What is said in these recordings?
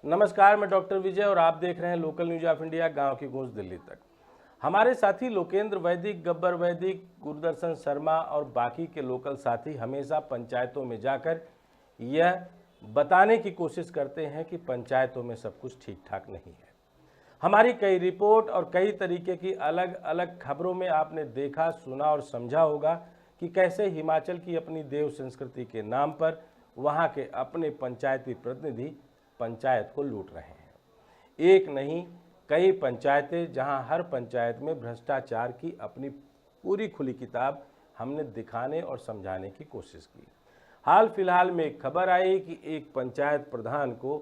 नमस्कार, मैं डॉक्टर विजय और आप देख रहे हैं लोकल न्यूज ऑफ इंडिया, गांव की गूंज दिल्ली तक। हमारे साथी लोकेंद्र वैदिक, गब्बर वैदिक, गुरदर्शन शर्मा और बाकी के लोकल साथी हमेशा पंचायतों में जाकर यह बताने की कोशिश करते हैं कि पंचायतों में सब कुछ ठीक ठाक नहीं है। हमारी कई रिपोर्ट और कई तरीके की अलग अलग खबरों में आपने देखा, सुना और समझा होगा कि कैसे हिमाचल की अपनी देव संस्कृति के नाम पर वहाँ के अपने पंचायती प्रतिनिधि पंचायत को लूट रहे हैं। एक नहीं, कई पंचायतें जहां हर पंचायत में भ्रष्टाचार की अपनी पूरी खुली किताब हमने दिखाने और समझाने की कोशिश की। हाल फिलहाल में एक खबर आई कि एक पंचायत प्रधान को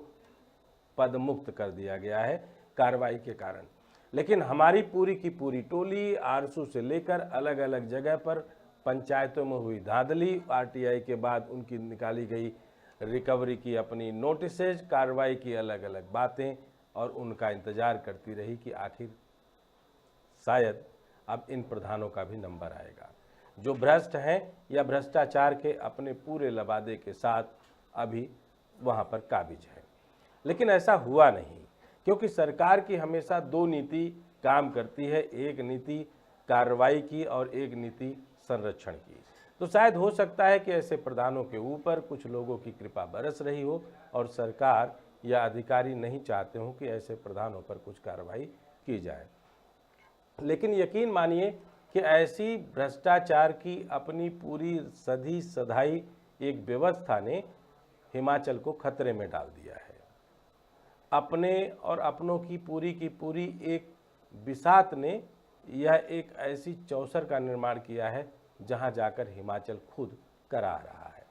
पदमुक्त कर दिया गया है कार्रवाई के कारण, लेकिन हमारी पूरी की पूरी टोली आरसू से लेकर अलग अलग जगह पर पंचायतों में हुई धांधली, आरटीआई के बाद उनकी निकाली गई रिकवरी की अपनी नोटिसेज, कार्रवाई की अलग अलग बातें और उनका इंतजार करती रही कि आखिर शायद अब इन प्रधानों का भी नंबर आएगा जो भ्रष्ट हैं या भ्रष्टाचार के अपने पूरे लबादे के साथ अभी वहां पर काबिज है। लेकिन ऐसा हुआ नहीं, क्योंकि सरकार की हमेशा दो नीति काम करती है, एक नीति कार्रवाई की और एक नीति संरक्षण की। तो शायद हो सकता है कि ऐसे प्रधानों के ऊपर कुछ लोगों की कृपा बरस रही हो और सरकार या अधिकारी नहीं चाहते हो कि ऐसे प्रधानों पर कुछ कार्रवाई की जाए। लेकिन यकीन मानिए कि ऐसी भ्रष्टाचार की अपनी पूरी सधी सधाई एक व्यवस्था ने हिमाचल को खतरे में डाल दिया है। अपने और अपनों की पूरी एक बिसात ने यह एक ऐसी चौसर का निर्माण किया है जहां जाकर हिमाचल खुद करा रहा है।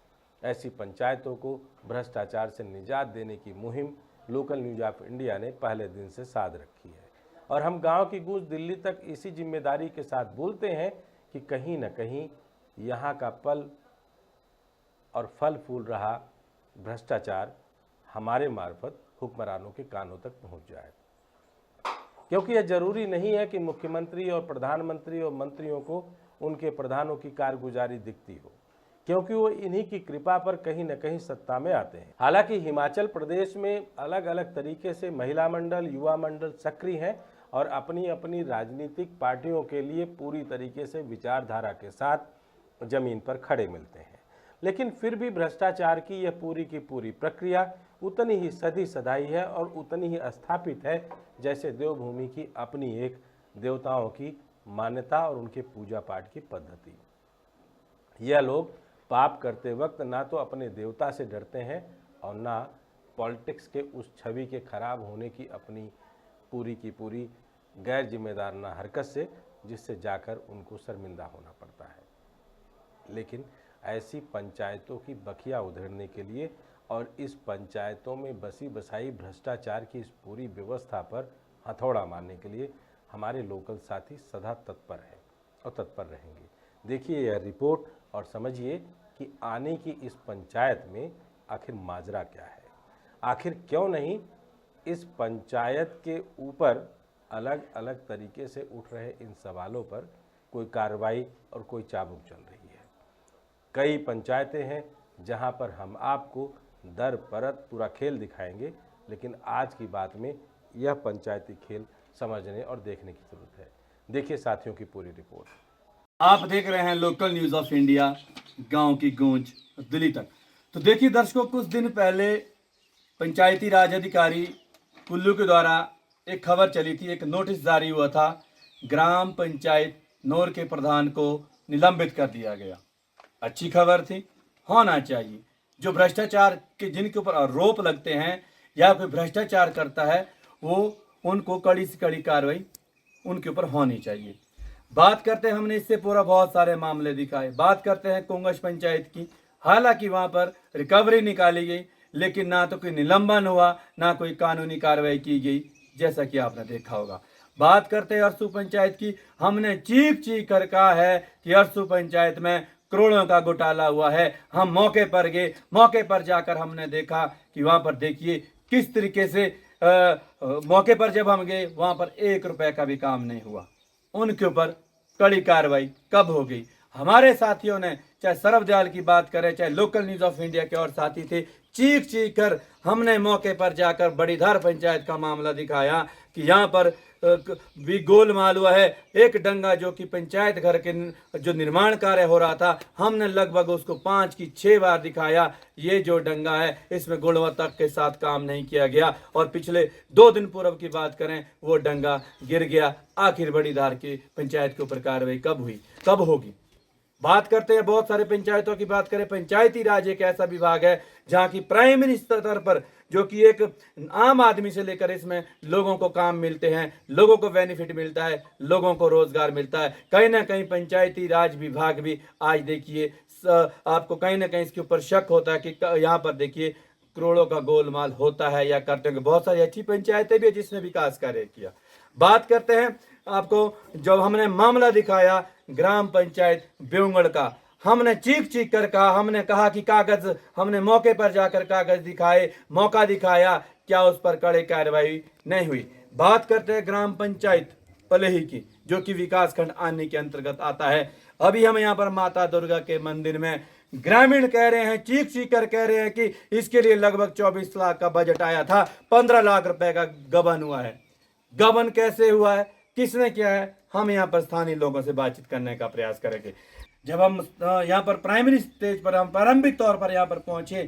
ऐसी पंचायतों को भ्रष्टाचार से निजात देने की मुहिम लोकल न्यूज ऑफ इंडिया ने पहले दिन से साध रखी है और हम गांव की गूंज दिल्ली तक इसी जिम्मेदारी के साथ बोलते हैं कि कहीं न कहीं यहां का पल और फल फूल रहा भ्रष्टाचार हमारे मार्फत हुक्मरानों के कानों तक पहुंच जाए, क्योंकि यह जरूरी नहीं है कि मुख्यमंत्री और प्रधानमंत्री और मंत्रियों को उनके प्रधानों की कारगुजारी दिखती हो, क्योंकि वो इन्हीं की कृपा पर कहीं न कहीं सत्ता में आते हैं। हालांकि हिमाचल प्रदेश में अलग अलग तरीके से महिला मंडल, युवा मंडल सक्रिय हैं और अपनी अपनी राजनीतिक पार्टियों के लिए पूरी तरीके से विचारधारा के साथ जमीन पर खड़े मिलते हैं। लेकिन फिर भी भ्रष्टाचार की यह पूरी की पूरी प्रक्रिया उतनी ही सधी सधाई है और उतनी ही स्थापित है जैसे देवभूमि की अपनी एक देवताओं की मान्यता और उनके पूजा पाठ की पद्धति। यह लोग पाप करते वक्त ना तो अपने देवता से डरते हैं और ना पॉलिटिक्स के उस छवि के खराब होने की अपनी पूरी की पूरी गैर जिम्मेदाराना हरकत से, जिससे जाकर उनको शर्मिंदा होना पड़ता है। लेकिन ऐसी पंचायतों की बखिया उधेड़ने के लिए और इस पंचायतों में बसी बसाई भ्रष्टाचार की इस पूरी व्यवस्था पर हथौड़ा मारने के लिए हमारे लोकल साथी सदा तत्पर हैं और तत्पर रहेंगे। देखिए यह रिपोर्ट और समझिए कि आने की इस पंचायत में आखिर माजरा क्या है। आखिर क्यों नहीं इस पंचायत के ऊपर अलग अलग तरीके से उठ रहे इन सवालों पर कोई कार्रवाई और कोई चाबुक चल रही है। कई पंचायतें हैं जहां पर हम आपको दर परत पूरा खेल दिखाएंगे, लेकिन आज की बात में यह पंचायती खेल समझने और देखने की जरूरत है। देखिए साथियों की पूरी रिपोर्ट। आप देख रहे हैं लोकल न्यूज ऑफ इंडिया, गांव की गूंज दिल्ली तक। तो देखिए दर्शकों, कुछ दिन पहले पंचायती राज अधिकारी कुल्लू के द्वारा एक खबर चली थी, एक नोटिस जारी हुआ था, ग्राम पंचायत नौर के प्रधान को निलंबित कर दिया गया। अच्छी खबर थी, होना चाहिए। जो भ्रष्टाचार के जिनके ऊपर आरोप लगते हैं या कोई भ्रष्टाचार करता है, वो उनको कड़ी से कड़ी कार्रवाई उनके ऊपर होनी चाहिए। बात करते हैं, हमने इससे पूरा बहुत सारे मामले दिखाए। बात करते हैं कोंगश पंचायत की। हालांकि वहां पर रिकवरी निकाली गई, लेकिन ना तो कोई निलंबन हुआ, ना कोई कानूनी कार्रवाई की गई, जैसा कि आपने देखा होगा। बात करते हैं अरसू पंचायत की। हमने चीख कर कहा है कि अरसू पंचायत में करोड़ों का घोटाला हुआ है। हम मौके पर गए, मौके पर जाकर हमने देखा कि वहां पर देखिए किस तरीके से मौके पर जब हम गए वहां पर 1 रुपए का भी काम नहीं हुआ। उनके ऊपर कड़ी कार्रवाई कब हो गई? हमारे साथियों ने, चाहे सरब दयाल की बात करें, चाहे लोकल न्यूज ऑफ इंडिया के और साथी थे, चीख चीख कर हमने मौके पर जाकर बड़ीधार पंचायत का मामला दिखाया कि यहाँ पर भी गोलमाल हुआ है। एक डंगा जो कि पंचायत घर के जो निर्माण कार्य हो रहा था, हमने लगभग उसको 5 की 6 बार दिखाया। ये जो डंगा है इसमें गुणवत्ता के साथ काम नहीं किया गया और पिछले 2 दिन पूर्व की बात करें वो डंगा गिर गया। आखिर बड़ीधार की पंचायत के ऊपर कार्रवाई कब हुई, कब होगी? बात करते हैं बहुत सारे पंचायतों की। बात करें, पंचायती राज एक ऐसा विभाग है जहां की प्राइमरी स्तर पर जो कि एक आम आदमी से लेकर इसमें लोगों को काम मिलते हैं, लोगों को बेनिफिट मिलता है, लोगों को रोजगार मिलता है। कहीं ना कहीं पंचायती राज विभाग भी आज देखिए आपको कहीं ना कहीं इसके ऊपर शक होता है कि यहाँ पर देखिए करोड़ों का गोलमाल होता है या करते हैं। बहुत सारी अच्छी पंचायतें भी जिसने विकास कार्य किया। बात करते हैं आपको, जब हमने मामला दिखाया ग्राम पंचायत बेउंगड़ का, हमने चीख चीख कर कहा, हमने कहा कि कागज, हमने मौके पर जाकर कागज दिखाए, मौका दिखाया, क्या उस पर कड़े कार्रवाई नहीं हुई। बात करते हैं ग्राम पंचायत पलेही की जो कि विकास खंड आने के अंतर्गत आता है। अभी हम यहाँ पर माता दुर्गा के मंदिर में ग्रामीण कह रहे हैं, चीख चीख कर कह रहे हैं कि इसके लिए लगभग 24 लाख का बजट आया था, 15 लाख रुपए का गबन हुआ है। गबन कैसे हुआ है, किसने किया है, हम यहाँ पर स्थानीय लोगों से बातचीत करने का प्रयास करेंगे। जब हम यहाँ पर प्राइमरी स्टेज पर, हम प्रारंभिक तौर पर यहाँ पर पहुंचे,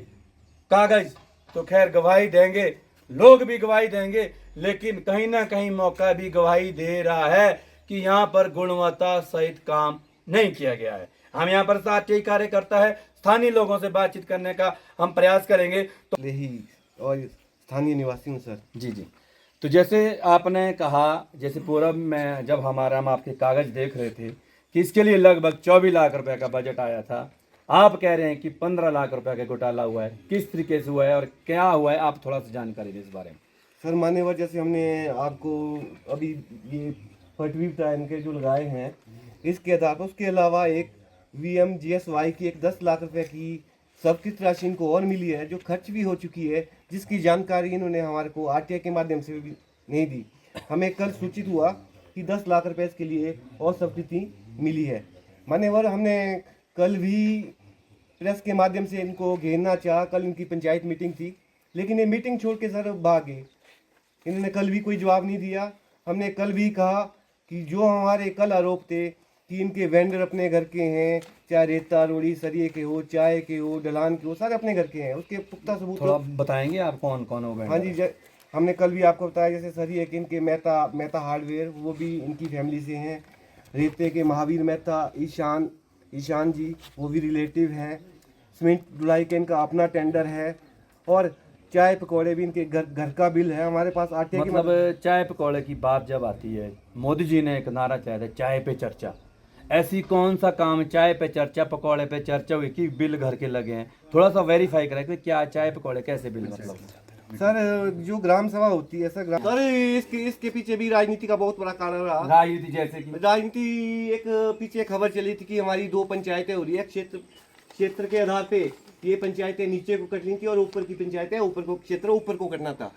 कागज तो खैर गवाही देंगे, लोग भी गवाही देंगे, लेकिन कहीं ना कहीं मौका भी गवाही दे रहा है कि यहाँ पर गुणवत्ता सहित काम नहीं किया गया है। हम यहाँ पर साथी कार्यकर्ता है, स्थानीय लोगों से बातचीत करने का हम प्रयास करेंगे। तो ही और स्थानीय निवासी हूँ सर। जी जी, तो जैसे आपने कहा, जैसे पूर्व में जब हम आपके कागज देख रहे थे कि इसके लिए लगभग 24 लाख रुपए का बजट आया था, आप कह रहे हैं कि 15 लाख रुपए का घोटाला हुआ है। किस तरीके से हुआ है और क्या हुआ है, आप थोड़ा सा जानकारी दें इस बारे में। सर मान्यवर, जैसे हमने आपको अभी ये पटवी टाइम के जो लगाए हैं इसके आधार पर, उसके अलावा एक VMGSY की एक 10 लाख रुपए की सबकिस्त राशि इनको और मिली है जो खर्च भी हो चुकी है, जिसकी जानकारी इन्होंने हमारे को RTI के माध्यम से भी नहीं दी। हमें कल सूचित हुआ कि 10 लाख रुपए इसके लिए और सबकिस्ती मिली है। मान्यवर, हमने कल भी प्रेस के माध्यम से इनको घेरना चाहा। कल इनकी पंचायत मीटिंग थी, लेकिन ये मीटिंग छोड़ के सर भाग गए। इन्होंने कल भी कोई जवाब नहीं दिया। हमने कल भी कहा कि जो हमारे कल आरोप थे कि इनके वेंडर अपने घर के हैं, चाहे रेता रोड़ी सरिये के हो, चाय के हो, ढलान के हो, सारे अपने घर के हैं, उसके पुख्ता सबूत थोड़ा बताएंगे आप कौन कौन हो गए? हाँ जी, हमने कल भी आपको बताया, जैसे सरिये के इनके मेहता हार्डवेयर, वो भी इनकी फैमिली से हैं। रेते के महावीर मेहता ईशान जी, वो भी रिलेटिव हैं। सीमेंट धुलाई के इनका अपना टेंडर है और चाय पकौड़े भी इनके घर का बिल है हमारे पास। RTI मतलब चाय पकौड़े की बात जब आती है, मोदी जी ने एक नारा चाहा था, चाय पे चर्चा। ऐसी कौन सा काम, चाय पे चर्चा, पकौड़े पे चर्चा हुई कि बिल घर के लगे हैं? थोड़ा सा वेरीफाई करें कि क्या चाय पकौड़े कैसे बिल, मतलब सर जो ग्राम सभा होती है सर इसके पीछे भी राजनीति का बहुत बड़ा कारण रहा। राजनीति जैसे कि राजनीति एक पीछे खबर चली थी कि हमारी 2 पंचायतें हो रही है क्षेत्र के आधार पे। ये पंचायतें नीचे को कटनी थी और ऊपर की पंचायतें ऊपर को कटना था।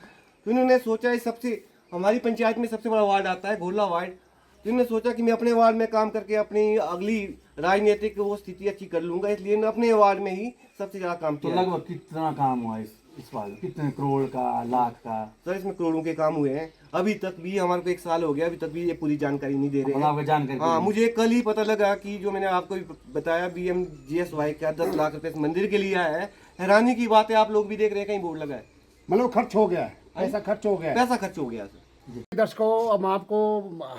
तो इन्होंने सोचा है, सबसे हमारी पंचायत में सबसे बड़ा वार्ड आता है घोरला वार्ड। तो इन्होंने सोचा कि मैं अपने वार्ड में काम करके अपनी अगली राजनीतिक वो स्थिति अच्छी कर लूंगा, इसलिए इन्होंने अपने वार्ड में ही सबसे ज्यादा काम तो किया। लगभग कितना काम हुआ इस बार? कितने करोड़ का, लाख का? सर इसमें करोड़ों के काम हुए हैं। अभी तक भी हमारे को 1 साल हो गया, अभी तक भी ये पूरी जानकारी नहीं दे रहे हैं। जानकारी हाँ, मुझे कल ही पता लगा कि जो मैंने आपको भी बताया VMGSY का 10 लाख रुपए इस मंदिर के लिए आया है। हैरानी की बात है, आप लोग भी देख रहे हैं कहीं बोर्ड लगा है, मतलब खर्च हो गया है, पैसा खर्च हो गया है। पैसा खर्च हो गया सर। दर्शकों, हम आपको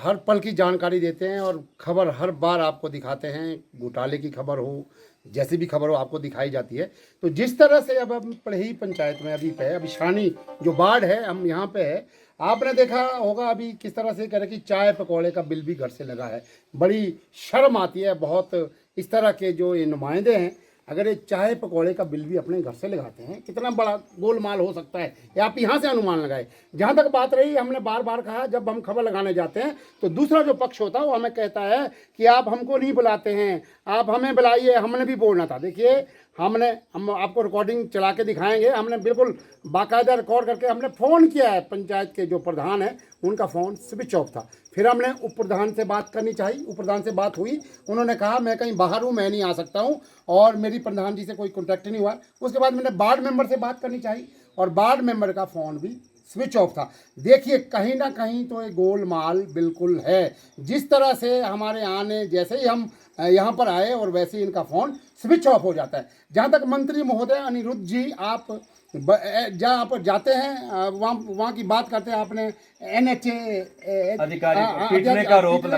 हर पल की जानकारी देते हैं और खबर हर बार आपको दिखाते हैं। घोटाले की खबर हो, जैसी भी खबर हो, आपको दिखाई जाती है। तो जिस तरह से अब हम पड़ही पंचायत में अभी शानी जो वार्ड है, हम यहाँ पे है, आपने देखा होगा अभी किस तरह से कह रहे कि चाय पकौड़े का बिल भी घर से लगा है। बड़ी शर्म आती है बहुत, इस तरह के जो ये नुमाइंदे हैं, अगर ये चाय पकौड़े का बिल भी अपने घर से लगाते हैं, कितना बड़ा गोलमाल हो सकता है, ये आप यहाँ से अनुमान लगाए। जहाँ तक बात रही, हमने बार बार कहा, जब हम खबर लगाने जाते हैं तो दूसरा जो पक्ष होता है वो हमें कहता है कि आप हमको नहीं बुलाते हैं, आप हमें बुलाइए, हमने भी बोलना था। देखिए, हम आपको रिकॉर्डिंग चला के दिखाएंगे। हमने बिल्कुल बाकायदा रिकॉर्ड करके हमने फ़ोन किया है, पंचायत के जो प्रधान है उनका फ़ोन स्विच ऑफ था। फिर हमने उप प्रधान से बात करनी चाहिए, उप प्रधान से बात हुई, उन्होंने कहा मैं कहीं बाहर हूँ, मैं नहीं आ सकता हूँ, और मेरी प्रधान जी से कोई कॉन्टैक्ट नहीं हुआ। उसके बाद मैंने वार्ड मेंबर से बात करनी चाहिए, और वार्ड मेंबर का फ़ोन भी स्विच ऑफ था। देखिए कहीं ना कहीं तो ये गोलमाल बिल्कुल है। जिस तरह से हमारे आने जैसे ही हम यहाँ पर आए और वैसे ही इनका फ़ोन स्विच ऑफ हो जाता है। जहाँ तक मंत्री महोदय अनिरुद्ध जी, आप जहाँ पर जाते हैं वहाँ की बात करते हैं, आपने NHA अधिकारी को पीटने का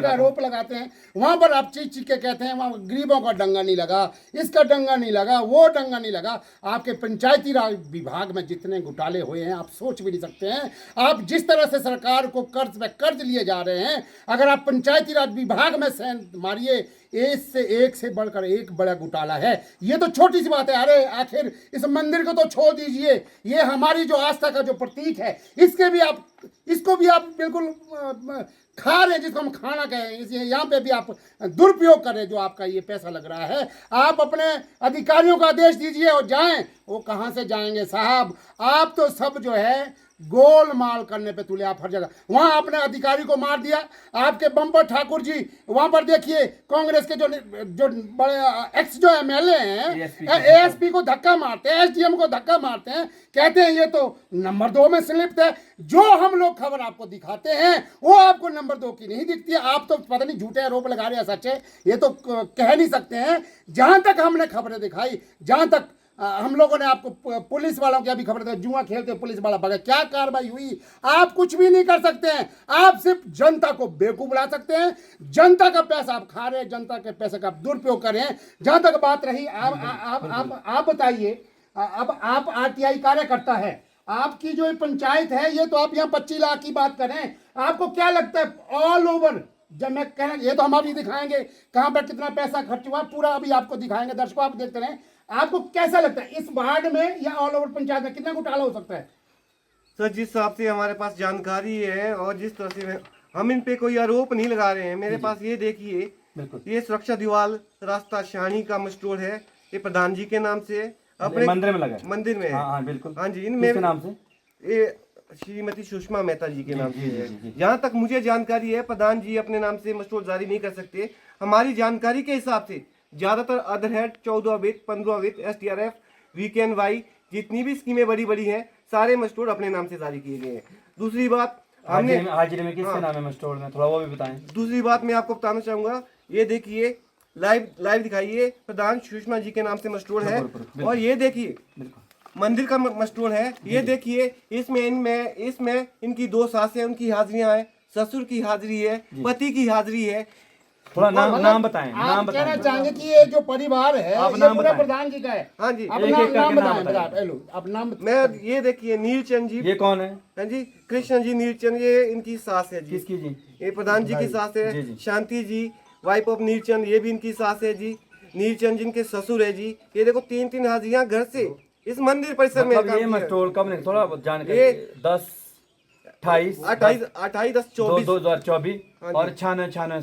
आरोप लगाते हैं, वहाँ पर आप चीख चीख के कहते हैं वहाँ गरीबों का डंगा नहीं लगा, इसका डंगा नहीं लगा, वो डंगा नहीं लगा। आपके पंचायती राज विभाग में जितने घोटाले हुए हैं आप सोच भी नहीं सकते हैं। आप जिस तरह से सरकार को कर्ज पे कर्ज लिए जा रहे हैं, अगर आप पंचायती राज विभाग में सेंध मारिए, एक से बढ़कर एक बड़ा घोटाला है। ये तो छोटी सी बात है। अरे आखिर इस मंदिर को तो छोड़ दीजिए, ये हमारी जो आस्था का जो प्रतीक है, इसको भी आप बिल्कुल खा रहे हैं, जिसको हम खाना कहें, इसलिए यहाँ पे भी आप दुरुपयोग कर रहे हैं जो आपका ये पैसा लग रहा है। आप अपने अधिकारियों को आदेश दीजिए और जाएं। वो कहाँ से जाएंगे साहब? आप तो सब जो है गोलमाल करने पे तुले। आप हर जगह वहाँ आपने अधिकारी को मार दिया। आपके बम्पर ठाकुर जी वहाँ पर देखिए कांग्रेस के जो बड़े एक्स जो MLA हैं, ASP को धक्का मारते हैं, SDM को धक्का मारते हैं, कहते हैं ये तो नंबर 2 में संलिप्त है। जो हम लोग खबर आपको दिखाते हैं वो आपको नंबर 2 की नहीं दिखती है। आप तो पता नहीं झूठे आरोप लगा रहे हैं, सच है ये तो कह नहीं सकते हैं। जहाँ तक हमने खबरें दिखाई, जहाँ तक हम लोगों ने आपको पुलिस वालों की अभी खबर दी, जुआ खेलते पुलिस वाला भागा, क्या कार्रवाई हुई? आप कुछ भी नहीं कर सकते हैं। आप सिर्फ जनता को बेवकूफ बना सकते हैं। जनता का पैसा आप खा रहे हैं, जनता के पैसे का आप दुरुपयोग कर रहे हैं। जहां तक बात रही, आप बताइए, अब आप RTI कार्यकर्ता है, आपकी जो पंचायत है, ये तो आप यहाँ 25 लाख की बात करें, आपको क्या लगता है ऑल ओवर? जब मैं कह रहा, ये तो हम अभी दिखाएंगे कहाँ पर कितना पैसा खर्च हुआ, पूरा अभी आपको दिखाएंगे। दर्शकों आप देखते रहें। आपको कैसा लगता है इस वार्ड में या ऑल ओवर पंचायत में कितना घोटाला हो सकता है? सर जिस हिसाब से हमारे पास जानकारी है और जिस तरह से हम इन पे कोई आरोप नहीं लगा रहे हैं, मेरे पास ये देखिए, ये सुरक्षा दीवार रास्ता शानी का स्टोर है, ये प्रधान जी के नाम से अपने मंदिर में लगा है। मंदिर में है। हाँ बिल्कुल। हाँ जी, इनमें नाम से ये श्रीमती सुषमा मेहता जी के नाम से है। जहाँ तक मुझे जानकारी है, प्रधान जी अपने नाम से स्टोर जारी नहीं कर सकते। हमारी जानकारी के हिसाब से ज्यादातर अदर हेड 14 वित्त 15 वित्त STRF वीकेंड वाई जितनी भी स्कीमें बड़ी बड़ी हैं, सारे मस्टोर अपने नाम से जारी किए गए हैं। दूसरी बात, हमने हाजिरी में किसके नाम है मस्टोर में, थोड़ा वो भी बताएं। दूसरी बात मैं आपको बताना चाहूंगा, ये देखिए लाइव दिखाइए, प्रधान सुषमा जी के नाम से मस्टोर है। और ये देखिए मंदिर का मस्टोर है। ये देखिए इसमें इनकी 2 सासें, उनकी हाजिरियां हैं, ससुर की हाजिरी है, पति की हाजिरी है। थोड़ा नाम बताएं। आप कहना चाहेंगे कि ये जो परिवार है ये पूरा प्रधान जी का है? हाँ जी, आप नाम बताएं। आप नाम मैं ये देखिए नीलचंद जी, ये कौन है? हाँ जी, कृष्ण जी नीलचंद, ये इनकी सास है जी। किसकी जी? ये प्रधान जी की सास है। शांति जी वाइफ ऑफ नीलचंद, ये भी इनकी सास है जी। नीलचंद जी इनके ससुर है जी। ये देखो 3 हाजिरियां घर से इस मंदिर परिसर में। ये मस्टोर कब नहीं, थोड़ा जानकारी। 10 28 10 24 2024 और 96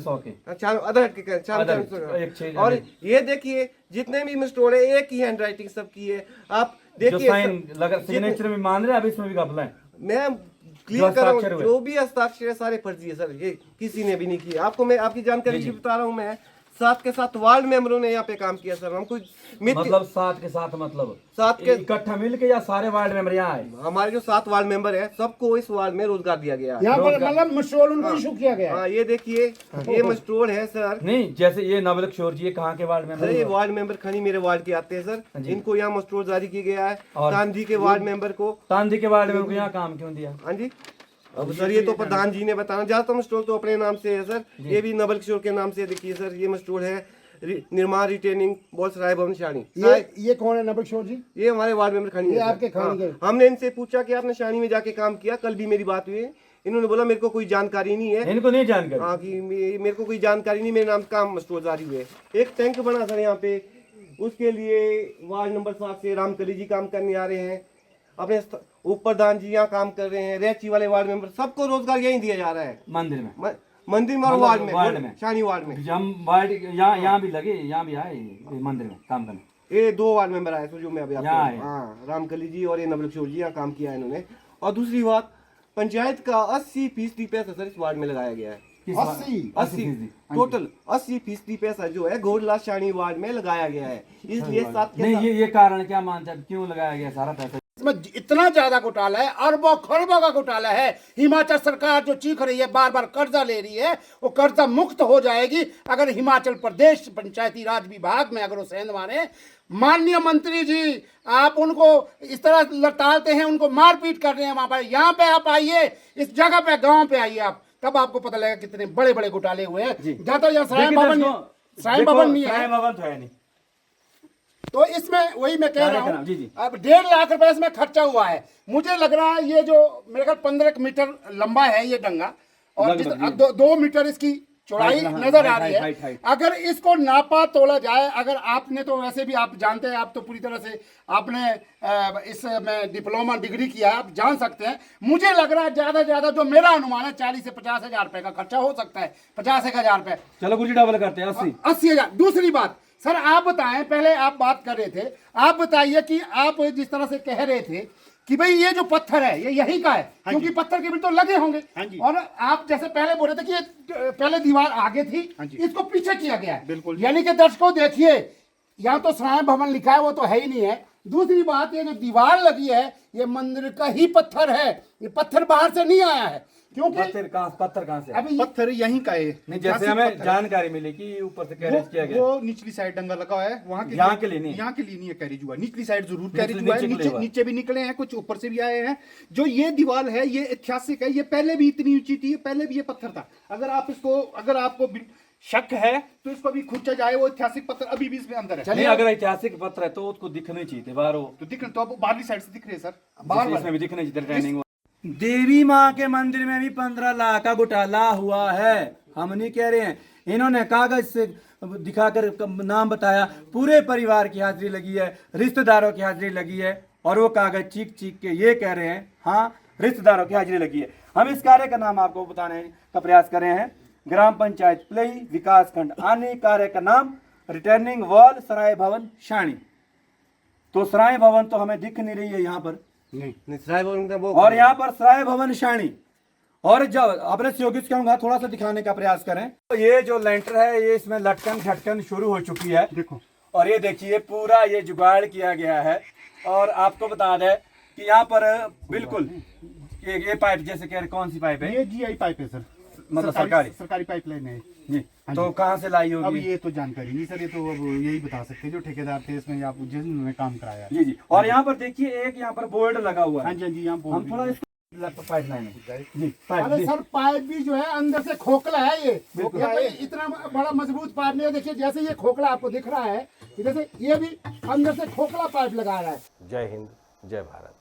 के अदर के। और ये देखिए जितने भी स्टोर है, एक ही हैंड राइटिंग सबकी है। आप देखिए सिग्नेचर भी मान रहे हैं, अब इसमें भी घपला है। मैं क्लियर कर रहा हूँ, जो भी हस्ताक्षर है सारे फर्जी है सर, ये किसी ने भी नहीं किया। आपको मैं आपकी जानकारी बता रहा हूँ। मैं 7 के 7 वार्ड मेंबरों ने यहाँ पे काम किया सर। हमको मतलब 7 के 7 मतलब 7 के इकट्ठा मिल के या सारे वार्ड मेंबर यहाँ आए? हमारे जो 7 वार्ड मेंबर है, सबको इस वार्ड में रोजगार दिया गया। यहाँ पर मतलब मस्टोर उनको इशू किया गया। हाँ ये देखिए, ये मस्टोर है सर। नहीं, जैसे ये नवल किशोर जी कहाँ के वार्ड मेंबर? ये वार्ड मेंबर खनी मेरे वार्ड के आते हैं सर। इनको यहाँ मस्टोर जारी किया गया है। तांदी के वार्ड मेंबर को, तांदी के वार्ड मेंबर को यहाँ काम क्यों दिया? हाँ जी, अब सर ये तो प्रधान जी ने बताना। ज्यादातर स्टोर तो अपने नाम से है सर। ये भी नवल किशोर के नाम से देखिए सर, ये स्टोर है निर्माण रिटेनिंग बॉल्स राय भवन शानी। ये कौन है नवल किशोर जी? ये हमारे वार्ड मेंबर खनी है। आपके खानी। हमने इनसे पूछा कि आपने शानी में जाके काम किया, कल भी मेरी बात हुई है। इन्होंने बोला मेरे को कोई जानकारी नहीं है। इनको नहीं जानकारी? हाँ कि मेरे को कोई जानकारी नहीं, मेरे नाम काम स्टोर जारी हुए। एक टैंक बना सर यहाँ पे, उसके लिए वार्ड नंबर 7 से रामकली जी काम करने आ रहे हैं। अपने उप प्रधान जी यहाँ काम कर रहे हैं। रेची वाले वार्ड मेंबर, सबको रोजगार यही दिया जा रहा है मंदिर में। मंदिर में और वार्ड में शानी वार्ड में। हम वार्ड यहाँ भी लगे, यहाँ भी आए मंदिर में काम करने। ये 2 वार्ड मेंबर आए थे जो मैं अभी यहाँ आए। आपको, हाँ, रामकली जी और ये नवलकिशोर जी यहाँ काम किया है इन्होंने। और दूसरी बात, पंचायत का 80% पैसा सर इस वार्ड में लगाया गया है। 80 टोटल 80% पैसा जो है घोड़ला शानी वार्ड में लगाया गया है। इसलिए साथ के नहीं, साथ ये कारण क्या मानते हैं, क्यों लगाया गया सारा पैसा? इसमें इतना ज्यादा घोटाला है, अरबों खरबों का घोटाला है। हिमाचल सरकार जो चीख रही है, बार बार कर्जा ले रही है, वो कर्जा मुक्त हो जाएगी अगर हिमाचल प्रदेश पंचायती राज विभाग में अगर वो सेंध मारे। माननीय मंत्री जी, आप उनको इस तरह लताड़ते हैं, उनको मारपीट कर रहे हैं वहां पर। यहाँ पे आप आइए, इस जगह पे, गांव पे आइए आप, तब आपको पता लगेगा कितने बड़े बड़े घोटाले हुए हैं। जहाँ तो यहाँ सराय भवन नहीं है, सराय भवन तो है नहीं। तो इसमें वही मैं कह रहा हूँ, जी, जी। अब 1.5 लाख रुपए इसमें खर्चा हुआ है। मुझे लग रहा है ये जो मेरे ख्याल 15 मीटर लंबा है ये डंगा, और लगभग, 2 मीटर इसकी चौड़ाई हाँ, नजर आ रही हाइट। है। अगर इसको नापा तोला जाए, अगर आपने तो वैसे भी आप जानते हैं, आप तो पूरी तरह से आपने इसमें डिप्लोमा डिग्री किया, आप जान सकते हैं। मुझे लग रहा है ज्यादा ज्यादा जो मेरा अनुमान है 40 से 50 हजार रुपए का खर्चा हो सकता है। 50,000 रुपए, चलो कुछ डबल करते हैं, 80,000। दूसरी बात सर, आप बताएं, पहले आप बात कर रहे थे, आप बताइए कि आप जिस तरह से कह रहे थे कि भाई ये जो पत्थर है ये यही का है, क्योंकि पत्थर के बिल तो लगे होंगे। और आप जैसे पहले बोल रहे थे कि ये पहले दीवार आगे थी, इसको पीछे किया गया है। बिल्कुल, यानी कि दर्शकों देखिए, यहाँ तो सराय भवन लिखा है, वो तो है ही नहीं है। दूसरी बात, ये जो दीवार लगी है ये मंदिर का ही पत्थर है, ये पत्थर बाहर से नहीं आया है। क्योंकि पत्थर कहाँ से? अभी पत्थर यहीं का है। नहीं, जैसे हमें जानकारी मिली कि ऊपर से कैरेज किया गया, वो निचली साइड डंगा लगा हुआ है, वहाँ यहाँ के लिए नहीं, यहाँ के लिए नहीं है कैरेज हुआ। निचली साइड जरूर कैरेज हुआ है, नीचे नीचे भी निकले हैं, कुछ ऊपर से भी आए हैं। जो ये दीवार है ये ऐतिहासिक है, ये पहले भी इतनी ऊंची थी, पहले भी ये पत्थर था। अगर आपको शक है तो इसको भी खुचा जाए, वो ऐतिहासिक पत्थर अभी भी इसमें अंदर है। नहीं, अगर ऐतिहासिक पत्थर है तो उसको दिखने चाहिए थे बाहर, तो दिख रहे, तो अब बाहरली साइड से दिख रहे हैं सर, इसमें भी दिखने चाहिए ट्रेनिंग। देवी माँ के मंदिर में भी 15 लाख का घोटाला हुआ है। हम नहीं कह रहे हैं, इन्होंने कागज से दिखाकर नाम बताया, पूरे परिवार की हाजिरी लगी है, रिश्तेदारों की हाजिरी लगी है, और वो कागज चीख चीख के ये कह रहे हैं हाँ रिश्तेदारों की हाजिरी लगी है। हम इस कार्य का नाम आपको बताने का प्रयास कर रहे हैं, ग्राम पंचायत प्लई विकास खंड आने। कार्य का नाम रिटर्निंग वॉल सराय भवन शाणी। तो सराय भवन तो हमें दिख नहीं रही है यहाँ पर, नहीं, सराय भवन का वो, और यहाँ पर सराय भवन शाणी। और जब अपने सहयोगी से कहूंगा थोड़ा सा दिखाने का प्रयास करें, तो ये जो लेंटर है ये इसमें लटकन झटकन शुरू हो चुकी है, देखो। और ये देखिए पूरा ये जुगाड़ किया गया है। और आपको बता दें कि यहाँ पर बिल्कुल ये पाइप, जैसे कह रहे कौन सी पाइप है? ये GI पाइप है सर, मतलब सरकारी पाइपलाइन है जी। तो कहाँ से लाई अब होगी? ये तो जानकारी नहीं सर, ये तो अब यही बता सकते हैं जो ठेकेदार थे इसमें, आप जिन्होंने काम कराया है। जी जी। और यहाँ पर देखिए एक यहाँ पर बोर्ड लगा हुआ हाँ है। जी, हाँ जी, यहाँ हम थोड़ा इसको पाइप लाइन जी अरे सर, पाइप भी जो है अंदर से खोखला है ये इतना बड़ा मजबूत पाइप नहीं है। देखिए जैसे ये खोखला आपको दिख रहा है, जैसे ये भी अंदर से खोखला पाइप लगा रहा है। जय हिंद, जय भारत।